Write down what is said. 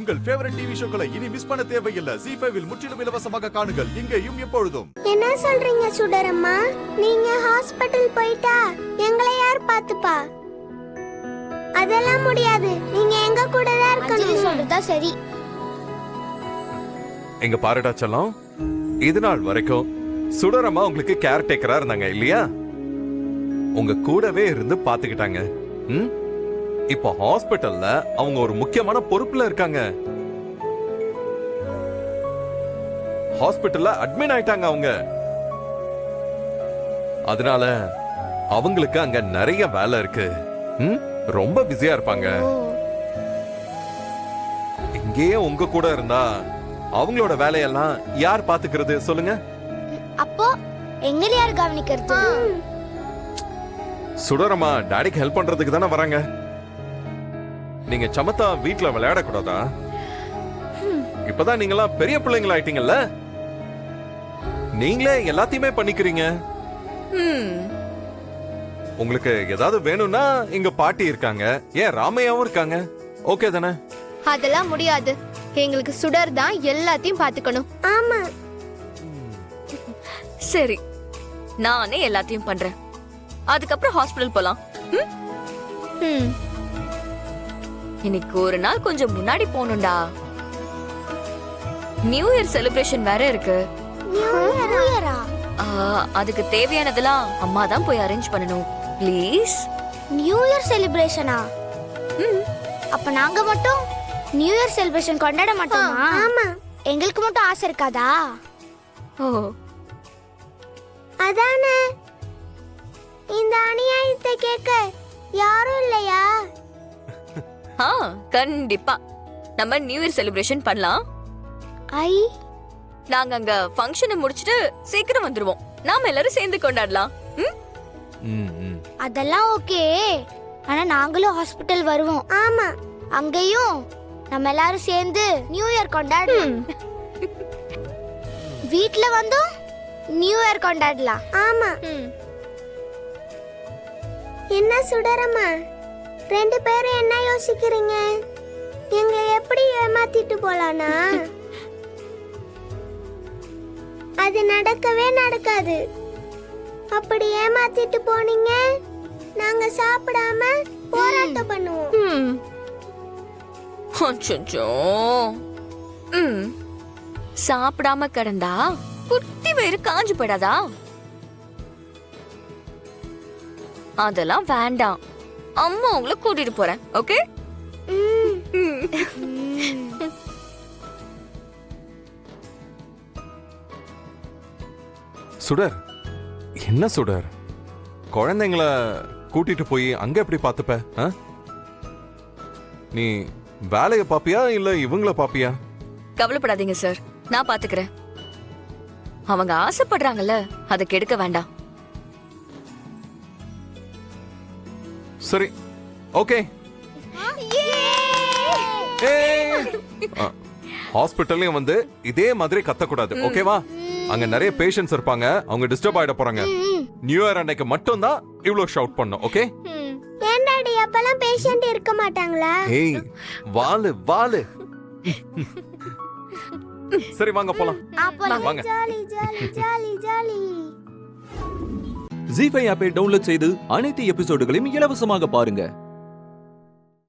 உங்கள் favourite TV ஷோக்களை இனி miss பண்ண தேவையில்லை. ZEE5 இல் முற்றிலும் இலவசமாக காணுங்கள், இங்கேயும் எப்பொழுதும். என்ன சொல்றீங்க சுடரம்மா? நீங்க ஹாஸ்பிடல் போயிட்டா எங்களை யார் பாத்துப்பா? அதெல்லாம் முடியாது. நீங்க எங்க கூட தான் இருக்கணும். சொல்றதா சரி. எங்க பாருடா செல்லம், இது நாள் வரைக்கும் சுடரம்மா உங்களுக்கு கேர் டேக்கரா இருந்தாங்க இல்லையா? உங்க கூடவே இருந்து பாத்துக்கிட்டாங்க. இப்போ ஹாஸ்பிடல்ல அவங்க ஒரு முக்கியமான பொறுப்புல இருக்காங்க. ஹாஸ்பிடல்ல அட்மிட் ஆயிட்டாங்க அவங்க. அதனால அவங்களுக்கு அங்க நிறைய வேலை இருக்கு. ரொம்ப பிஸியா இருப்பாங்க. இங்கேயே உங்க கூட இருந்தா அவங்களோட வேலையெல்லாம் யார் பாத்துக்கிறது சொல்லுங்க? அப்போ எங்களை யார் கவனிக்கிறது? சுடரம்மா டாடிக்கு ஹெல்ப் பண்றதுக்கு தானே வராங்க. நீங்க சமத்தா வீட்ல விளையாட கூடாதா? இப்பதான் நீங்களாம் பெரிய பிள்ளைங்களா ஆயிட்டீங்கல்ல, நீங்களே எல்லாத்தையுமே பண்ணிக்கிறீங்க. உங்களுக்கு ஏதாவது வேணும்னா எங்க பாட்டி இருக்காங்க, ஏன் ராமையாவும் இருக்காங்க. ஓகே தானே? அதெல்லாம் முடியாது. எங்களுக்கு சுடர் தான் எல்லாத்தையும் பாத்துக்கணும். ஆமா சரி, நானே எல்லாத்தையும் பண்றேன். அதுக்கப்புறம் ஹாஸ்பிடல் போலாம். இன்னைக்கு ஒரு நாள் கொஞ்சம் முன்னாடி போகணும்டா. நியூ இயர் செலிப்ரேஷன் வேற இருக்கு. அதுக்கு தேவையானதெல்லாம் அம்மா தான் போய் அரேஞ்ச் பண்ணணும். ப்ளீஸ். நியூ இயர் செலிப்ரேஷனா? அப்ப நாங்க மட்டும் நியூ இயர் செலிப்ரேஷன் கொண்டாட மாட்டோமா? ஆமா. எங்களுக்கு மட்டும் ஆசை இருக்காதா? ஓ அதானே. இந்த அநியாயத்தை கேட்க யாரும் இல்லையா? கண்டிப்பா நம்ம நியூ இயர் செலிப்ரேஷன் பண்ணலாம். நாங்க அங்க ஃபங்க்ஷனை முடிச்சிட்டு சீக்கிரம் வந்துருவோம். நாம எல்லாரும் சேர்ந்து கொண்டாடலாம். அதெல்லாம் ஓகே. ஆனா நாங்களும் ஹாஸ்பிடல் வருவோம். ஆமா, அங்கேயும் நம்ம எல்லாரும் சேர்ந்து நியூ இயர் கொண்டாடலாம். வீட்ல வந்தும் நியூ இயர் கொண்டாடலாம். ஆமா. என்ன சுடரம்மா, ரெண்டு பேரும் என்ன யோசிக்கிறீங்க? எங்களை எப்படி ஏமாத்திட்டு போலானா? அது நடக்கவே நடக்காது. அப்படி ஏமாத்திட்டு போனீங்க, நாங்க சாப்பிடாம போராட்டம் பண்ணுவோம். சாப்பிடாம கிடந்தா குட்டி வயிறு காஞ்சு போயிடாதா? அதெல்லாம் வேண்டாம். அம்மா உங்களை கூட்டிட்டு போறேன். ஓகே? சுடர், என்ன சுடர், குழந்தைங்கள கூட்டிட்டு போய் அங்க எப்படி பாத்துப்ப? நீ வேலைய பாப்பியா இல்ல இவங்கள பாப்பியா? கவலைப்படாதீங்க சார், நான் பாத்துக்கிறேன். அவங்க ஆசைப்படுறாங்கல்ல, அதை கெடுக்க வேண்டாம். சரி, ஓகே. ஹாஸ்பிட்டல்லையும் வந்து இதே மாதிரி கத்தக்கூடாது, ஓகேவா? அங்க நிறைய பேஷண்ட்ஸ் இருப்பாங்க, அவங்க டிஸ்டர்ப் ஆயிட போறாங்க. நியூ இயர் அன்னைக்கு மட்டும் தான் இவ்ளோ ஷவுட் பண்ணோம், ஓகே? ஏன் டாடி அப்பலாம் பேஷண்ட் இருக்க மாட்டாங்களா? ஏய், வாலு வாலு. சரி வாங்க போலாம். வாங்க. Jolly jolly jolly jolly. ZEE5 ஆப்பை டவுன்லோட் செய்து அனைத்து எபிசோடுகளையும் இலவசமாக பாருங்க.